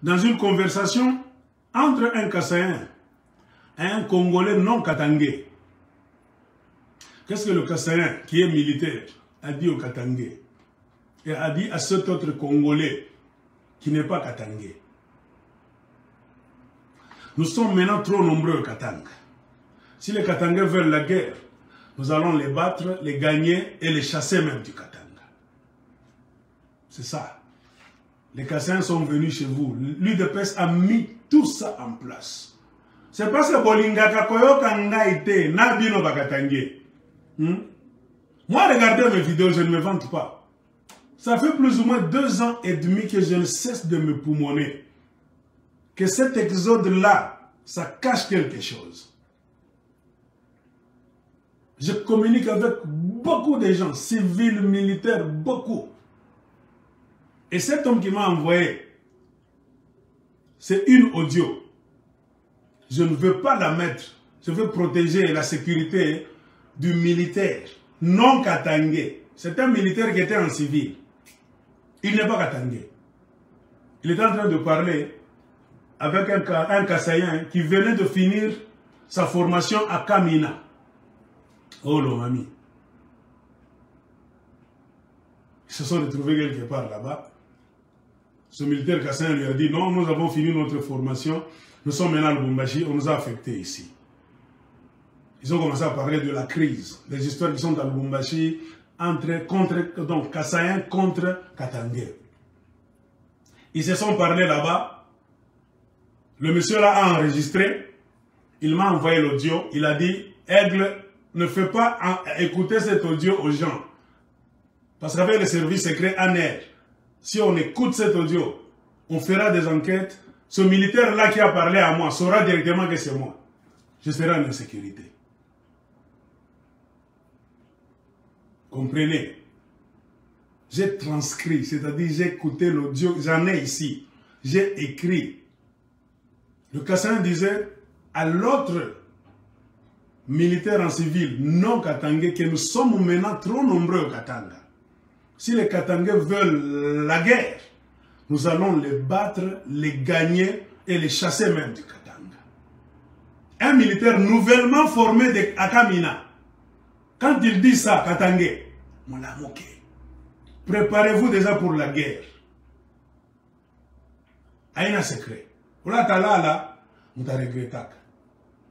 dans une conversation entre un Kassaïen et un Congolais non katangais. Qu'est-ce que le Kassaïen, qui est militaire, a dit au Katangais? Et a dit à cet autre Congolais qui n'est pas katangais. Nous sommes maintenant trop nombreux au Katanga. Si les Katangais veulent la guerre, nous allons les battre, les gagner et les chasser même du Katanga. C'est ça. Les Kassaïens sont venus chez vous. L'UDPS a mis tout ça en place. C'est parce que Bolingaka Koyoka Ngaïté, Nabino Bakatangé. Moi, regardez mes vidéos, je ne me vante pas. Ça fait plus ou moins 2 ans et demi que je ne cesse de me poumonner. Que cet exode-là, ça cache quelque chose. Je communique avec beaucoup de gens, civils, militaires, beaucoup. Et cet homme qui m'a envoyé, c'est une audio. Je ne veux pas la mettre. Je veux protéger la sécurité du militaire non katangais. C'est un militaire qui était en civil. Il n'est pas katangais. Il est en train de parler avec un Kassaïen qui venait de finir sa formation à Kamina. Oh le mami. Ils se sont retrouvés quelque part là-bas. Ce militaire Kassaïen lui a dit non, nous avons fini notre formation, nous sommes maintenant à Lubumbashi, on nous a affectés ici. Ils ont commencé à parler de la crise, des histoires qui sont à Lubumbashi, donc Kassaïen contre Katangais. Ils se sont parlé là-bas. Le monsieur là a enregistré. Il m'a envoyé l'audio. Il a dit, Aigle, ne fais pas écouter cet audio aux gens. Parce qu'avec les services secrets ANR, si on écoute cet audio, on fera des enquêtes. Ce militaire-là qui a parlé à moi saura directement que c'est moi. Je serai en insécurité. Comprenez? J'ai transcrit, c'est-à-dire j'ai écouté l'audio, j'en ai ici. J'ai écrit. Le Kassaïen disait à l'autre militaire en civil non katangais que nous sommes maintenant trop nombreux au Katanga. Si les Katangais veulent la guerre, nous allons les battre, les gagner et les chasser même du Katanga. Un militaire nouvellement formé à Kamina, quand il dit ça, Katangais, on l'a moqué. Préparez-vous déjà pour la guerre. Aïna secret. Là, on t'a regretté.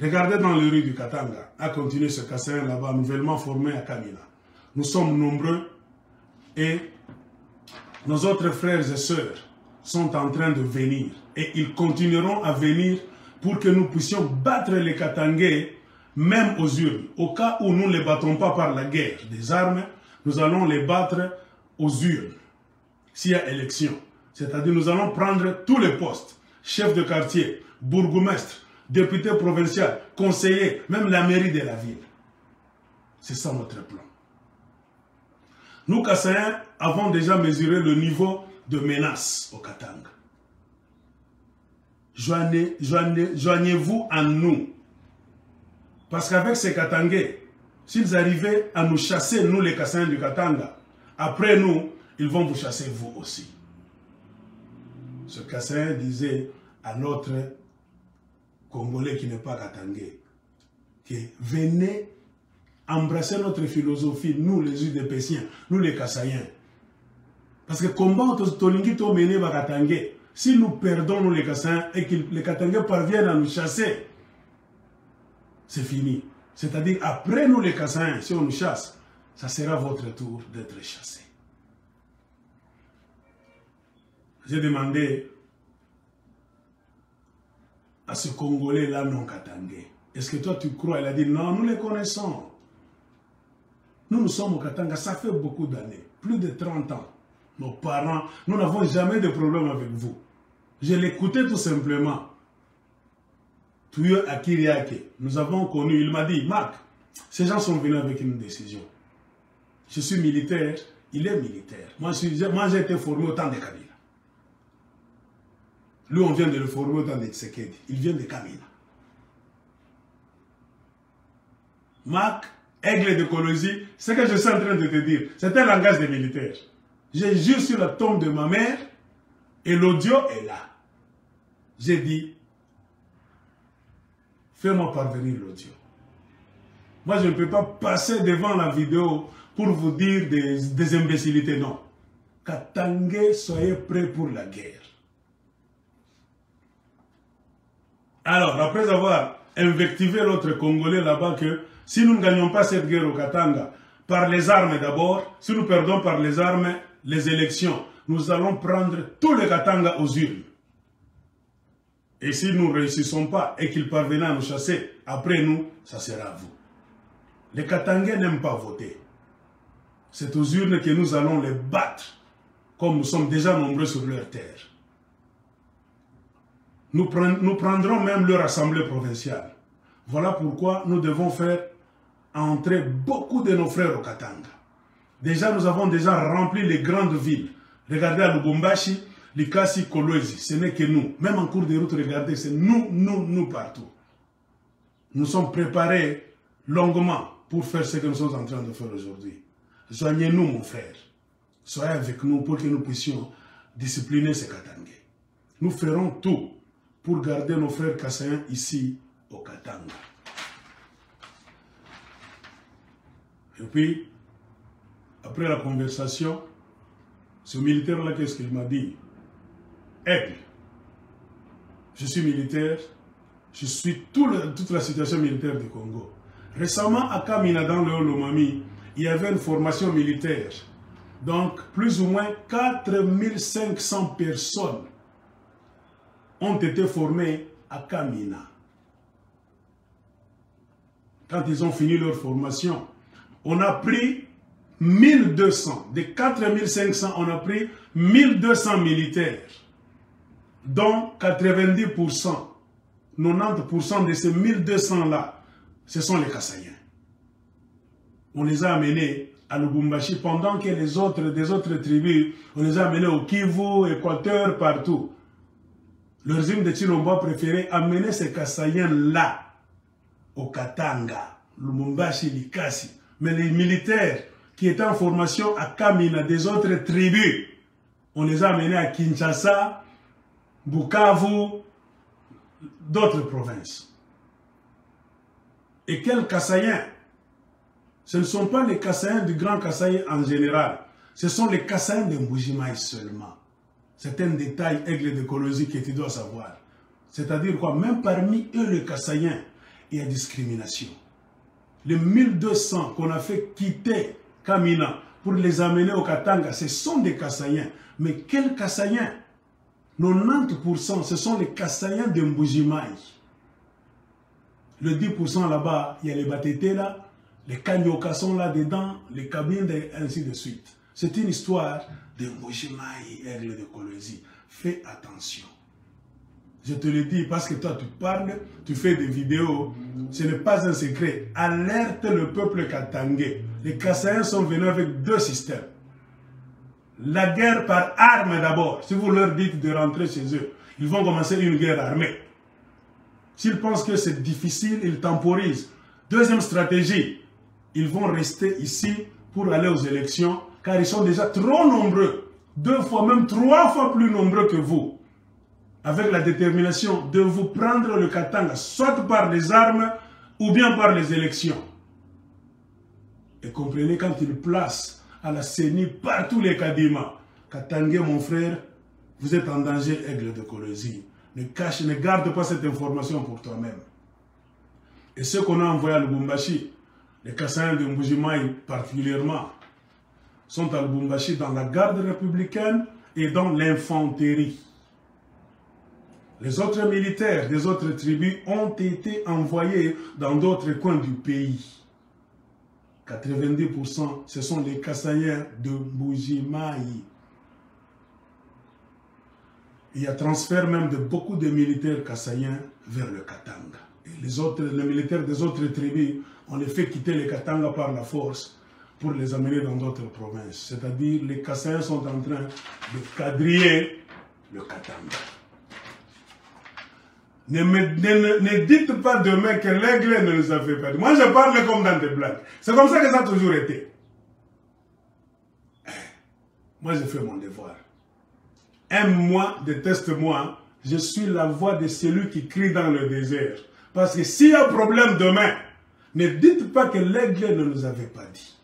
Regardez dans les rues du Katanga, a continué ce Kassaïen là-bas, nouvellement formé à Kamina. Nous sommes nombreux et nos autres frères et sœurs sont en train de venir. Et ils continueront à venir pour que nous puissions battre les Katangais, même aux urnes. Au cas où nous ne les battons pas par la guerre des armes, nous allons les battre aux urnes. S'il y a élection. C'est-à-dire nous allons prendre tous les postes. Chef de quartier, bourgmestre, député provincial, conseiller, même la mairie de la ville. C'est ça notre plan. Nous, Kassaïens, avons déjà mesuré le niveau de menace au Katanga. Joignez-vous à nous. Parce qu'avec ces Katangais, s'ils arrivaient à nous chasser, nous les Kassaïens du Katanga, après nous, ils vont vous chasser vous aussi. Ce Kassaïen disait à l'autre Congolais qui n'est pas Katangais, que venez embrasser notre philosophie, nous les UDPSiens, nous les Kassaïens. Parce que combat Tolingi to mené par Katangais, si nous perdons nous les Kassaïens et que les Katangais parviennent à nous chasser, c'est fini. C'est-à-dire après nous les Kassaïens, si on nous chasse, ça sera votre tour d'être chassé. J'ai demandé à ce Congolais-là non Katangais, est-ce que toi tu crois? Il a dit non, nous les connaissons. Nous sommes au Katanga, ça fait beaucoup d'années, plus de 30 ans. Nos parents, nous n'avons jamais de problème avec vous. Je l'écoutais tout simplement. Tuyeux Akiriake, nous avons connu, il m'a dit, Marc, ces gens sont venus avec une décision. Je suis militaire, il est militaire. Moi j'ai été formé au temps de Kabila. Lui, on vient de le former au temps de Tshisekedi. Il vient de Kamina. Marc, aigle de Kolosi, ce que je suis en train de te dire, c'est un langage des militaires. J'ai juré sur la tombe de ma mère et l'audio est là. j'ai dit, fais-moi parvenir l'audio. Moi, je ne peux pas passer devant la vidéo pour vous dire des imbécilités, non. Katangé, soyez prêts pour la guerre. Alors, après avoir invectivé l'autre Congolais là-bas que si nous ne gagnons pas cette guerre au Katanga, par les armes d'abord, si nous perdons par les armes les élections, nous allons prendre tous les Katanga aux urnes. Et si nous ne réussissons pas et qu'ils parviennent à nous chasser, après nous, ça sera à vous. Les Katangais n'aiment pas voter. C'est aux urnes que nous allons les battre, comme nous sommes déjà nombreux sur leur terre. Nous prendrons même leur assemblée provinciale. Voilà pourquoi nous devons faire entrer beaucoup de nos frères au Katanga. Déjà, nous avons déjà rempli les grandes villes. Regardez à Lubumbashi, Likasi, Kolwezi. Ce n'est que nous. Même en cours de route, regardez, c'est nous partout. Nous sommes préparés longuement pour faire ce que nous sommes en train de faire aujourd'hui. Soignez-nous, mon frère. Soyez avec nous pour que nous puissions discipliner ces Katangais. Nous ferons tout pour garder nos frères Kassaïens ici au Katanga. Et puis, après la conversation, ce militaire-là, qu'est-ce qu'il m'a dit? Aigle, je suis militaire, je suis toute la situation militaire du Congo. Récemment, à Kamina, dans le Holomami, il y avait une formation militaire. Donc, plus ou moins 4500 personnes ont été formées à Kamina. Quand ils ont fini leur formation, on a pris 1200. Des 4500, on a pris 1200 militaires, dont 90%, 90% de ces 1200-là, ce sont les Kassaïens. On les a amenés à Lubumbashi pendant que des autres tribus, on les a amenés au Kivu, Équateur, partout. Le régime de Chilombo préférait amener ces Kassaïens-là au Katanga, Lubumbashi, Likasi. Mais les militaires qui étaient en formation à Kamina, des autres tribus, on les a amenés à Kinshasa, Bukavu, d'autres provinces. Et quels Kassaïens? Ce ne sont pas les Kassaïens du Grand Kasaï en général. Ce sont les Kassaïens de Mbujimaï seulement. C'est un détail aigle d'écologie que tu dois savoir. C'est-à-dire quoi? Même parmi eux, les Kassaïens, il y a discrimination. Les 1200 qu'on a fait quitter Kamina pour les amener au Katanga, ce sont des Kassaïens. Mais quels Kassaïens? 90%, ce sont les Kassaïens de Mbujimaï. Le 10% là-bas, il y a les Batété là, les Kanyoka sont là-dedans, les cabines, et ainsi de suite. C'est une histoire de Mbujimaï et aigle de Kolwezi. Fais attention. Je te le dis parce que toi tu parles, tu fais des vidéos. Ce n'est pas un secret. Alerte le peuple katangais. Les Kassaïens sont venus avec deux systèmes. La guerre par armes d'abord. Si vous leur dites de rentrer chez eux, ils vont commencer une guerre armée. S'ils pensent que c'est difficile, ils temporisent. Deuxième stratégie, ils vont rester ici pour aller aux élections car ils sont déjà trop nombreux. 2 fois, même 3 fois plus nombreux que vous. Avec la détermination de vous prendre le Katanga, soit par les armes ou bien par les élections. Et comprenez, quand ils placent à la CENI partout les Kadima, Katangé, mon frère, vous êtes en danger, aigle de Kolwezi. Ne garde pas cette information pour toi-même. Et ceux qu'on a envoyés à Lubumbashi, les Kassaïens de Mbujimaï particulièrement, sont à Lubumbashi dans la garde républicaine et dans l'infanterie. Les autres militaires des autres tribus ont été envoyés dans d'autres coins du pays. 90%, ce sont les Kassaïens de Mbujimaï. Il y a transfert même de beaucoup de militaires kassaïens vers le Katanga. Et les militaires des autres tribus, on les fait quitter le Katanga par la force pour les amener dans d'autres provinces. C'est-à-dire les Kassaïens sont en train de quadriller le Katanga. Ne dites pas demain que l'aigle ne nous a fait perdre. Moi, je parle comme dans des blagues. C'est comme ça que ça a toujours été. Moi, j'ai fait mon devoir. Aime-moi, déteste-moi, Je suis la voix de celui qui crie dans le désert. Parce que s'il y a un problème demain, ne dites pas que l'aigle ne nous avait pas dit.